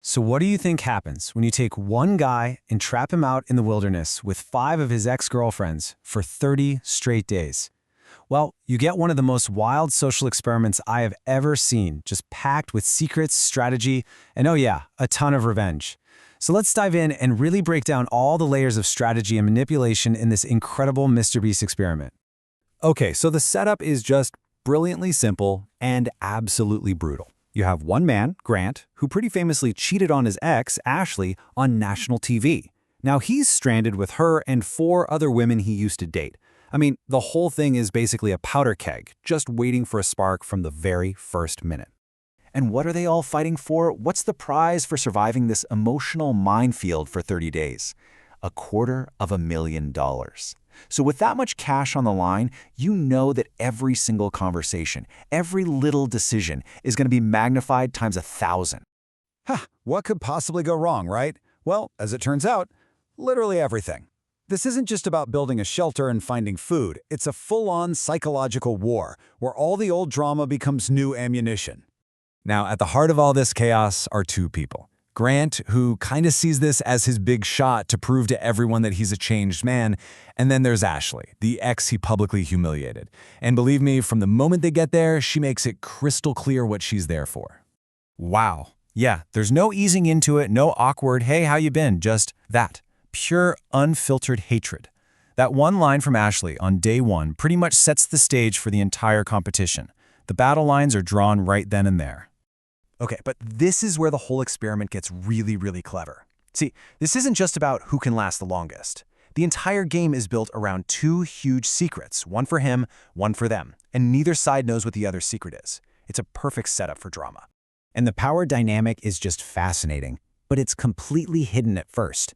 So what do you think happens when you take one guy and trap him out in the wilderness with 5 of his ex-girlfriends for 30 straight days? Well, you get one of the most wild social experiments I have ever seen, just packed with secrets, strategy, and oh yeah, a ton of revenge. So let's dive in and really break down all the layers of strategy and manipulation in this incredible Mr. Beast experiment. Okay, so the setup is just brilliantly simple and absolutely brutal. You have one man, Grant, who pretty famously cheated on his ex, Ashley, on national TV. Now he's stranded with her and 4 other women he used to date. I mean, the whole thing is basically a powder keg, just waiting for a spark from the very first minute. And what are they all fighting for? What's the prize for surviving this emotional minefield for 30 days? $250,000. So with that much cash on the line, you know that every single conversation, every little decision is going to be magnified times 1,000. What could possibly go wrong, right? Well, as it turns out, literally everything. This isn't just about building a shelter and finding food. It's a full-on psychological war where all the old drama becomes new ammunition. Now, at the heart of all this chaos are 2 people. Grant, who kind of sees this as his big shot to prove to everyone that he's a changed man, and then there's Ashley, the ex he publicly humiliated. And believe me, from the moment they get there, she makes it crystal clear what she's there for. Wow. Yeah, there's no easing into it, no awkward, hey, how you been? Just that. Pure, unfiltered hatred. That one line from Ashley on day 1 pretty much sets the stage for the entire competition. The battle lines are drawn right then and there. Okay, but this is where the whole experiment gets really, really clever. See, this isn't just about who can last the longest. The entire game is built around 2 huge secrets, one for him, one for them, and neither side knows what the other's secret is. It's a perfect setup for drama. And the power dynamic is just fascinating, but it's completely hidden at first.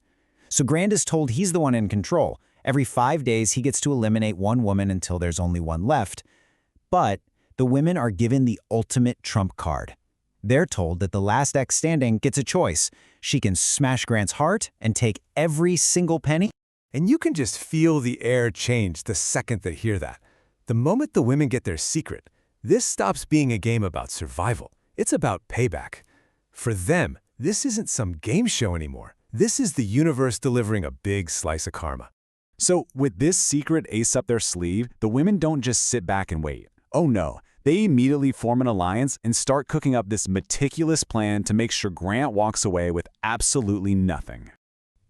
So Grant is told he's the one in control. Every 5 days, he gets to eliminate one woman until there's only one left. But the women are given the ultimate trump card. They're told that the last ex standing gets a choice. She can smash Grant's heart and take every single penny. And you can just feel the air change the second they hear that. The moment the women get their secret, this stops being a game about survival. It's about payback. For them, this isn't some game show anymore. This is the universe delivering a big slice of karma. So with this secret ace up their sleeve, the women don't just sit back and wait. Oh no. They immediately form an alliance and start cooking up this meticulous plan to make sure Grant walks away with absolutely nothing.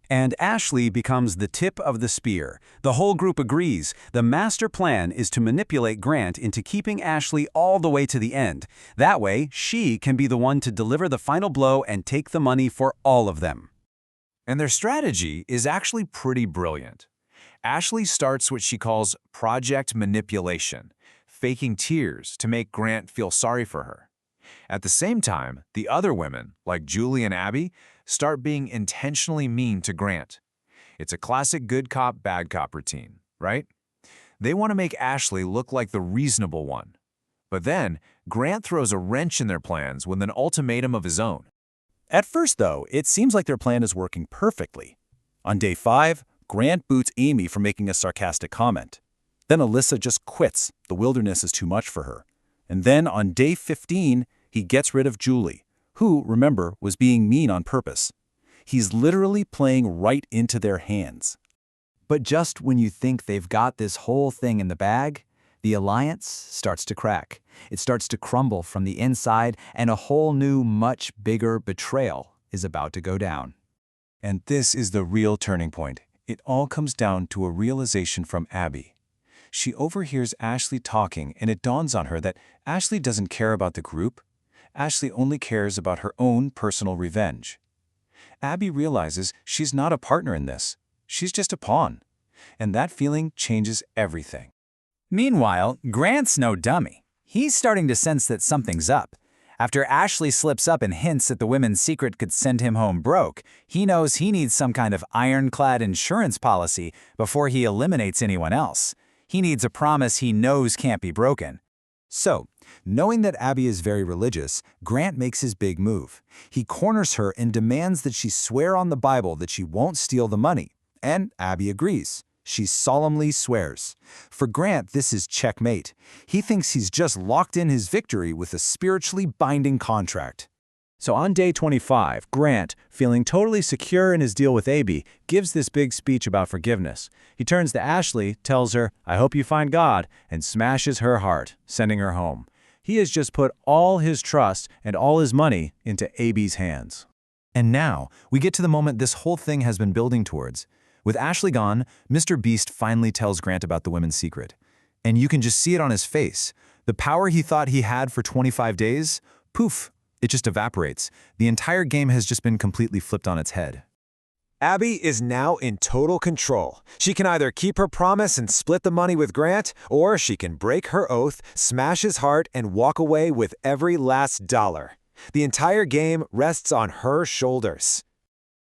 And Ashley becomes the tip of the spear. The whole group agrees. The master plan is to manipulate Grant into keeping Ashley all the way to the end. That way, she can be the one to deliver the final blow and take the money for all of them. And their strategy is actually pretty brilliant. Ashley starts what she calls project manipulation, faking tears to make Grant feel sorry for her. At the same time, the other women, like Julie and Abby, start being intentionally mean to Grant. It's a classic good cop, bad cop routine, right? They want to make Ashley look like the reasonable one. But then, Grant throws a wrench in their plans with an ultimatum of his own. At first, though, it seems like their plan is working perfectly. On day 5, Grant boots Amy for making a sarcastic comment. Then Alyssa just quits. The wilderness is too much for her. And then on day 15, he gets rid of Julie, who, remember, was being mean on purpose. He's literally playing right into their hands. But just when you think they've got this whole thing in the bag, the alliance starts to crack. It starts to crumble from the inside, and a whole new, much bigger betrayal is about to go down. And this is the real turning point. It all comes down to a realization from Abby. She overhears Ashley talking, and it dawns on her that Ashley doesn't care about the group. Ashley only cares about her own personal revenge. Abby realizes she's not a partner in this. She's just a pawn. And that feeling changes everything. Meanwhile, Grant's no dummy. He's starting to sense that something's up. After Ashley slips up and hints that the women's secret could send him home broke, he knows he needs some kind of ironclad insurance policy before he eliminates anyone else. He needs a promise he knows can't be broken. So, knowing that Abby is very religious, Grant makes his big move. He corners her and demands that she swear on the Bible that she won't steal the money. And Abby agrees. She solemnly swears. For Grant, this is checkmate. He thinks he's just locked in his victory with a spiritually binding contract. So on day 25, Grant, feeling totally secure in his deal with Abby, gives this big speech about forgiveness. He turns to Ashley, tells her, "I hope you find God," and smashes her heart, sending her home. He has just put all his trust and all his money into Abby's hands. And now, we get to the moment this whole thing has been building towards. With Ashley gone, Mr. Beast finally tells Grant about the women's secret. And you can just see it on his face. The power he thought he had for 25 days, poof, it just evaporates. The entire game has just been completely flipped on its head. Abby is now in total control. She can either keep her promise and split the money with Grant, or she can break her oath, smash his heart, and walk away with every last dollar. The entire game rests on her shoulders.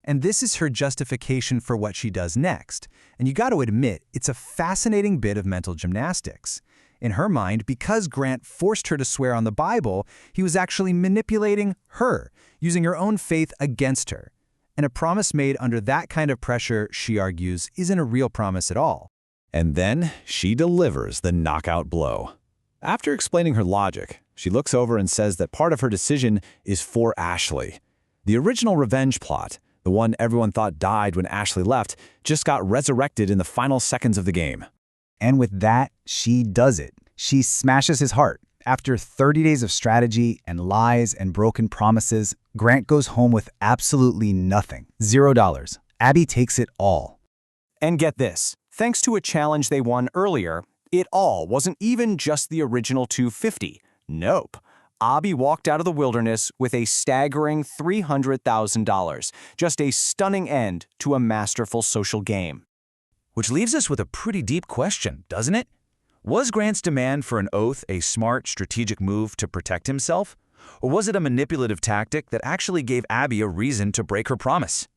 And this is her justification for what she does next. And you got to admit, it's a fascinating bit of mental gymnastics. In her mind, because Grant forced her to swear on the Bible, he was actually manipulating her, using her own faith against her. And a promise made under that kind of pressure, she argues, isn't a real promise at all. And then she delivers the knockout blow. After explaining her logic, she looks over and says that part of her decision is for Ashley. The original revenge plot, the one everyone thought died when Ashley left, just got resurrected in the final seconds of the game. And with that, she does it. She smashes his heart. After 30 days of strategy and lies and broken promises, Grant goes home with absolutely nothing. $0. Abby takes it all. And get this, thanks to a challenge they won earlier, it all wasn't even just the original $250. Nope. Abby walked out of the wilderness with a staggering $300,000, just a stunning end to a masterful social game. Which leaves us with a pretty deep question, doesn't it? Was Grant's demand for an oath a smart, strategic move to protect himself? Or was it a manipulative tactic that actually gave Abby a reason to break her promise?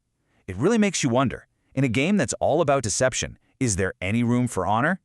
It really makes you wonder, in a game that's all about deception, is there any room for honor?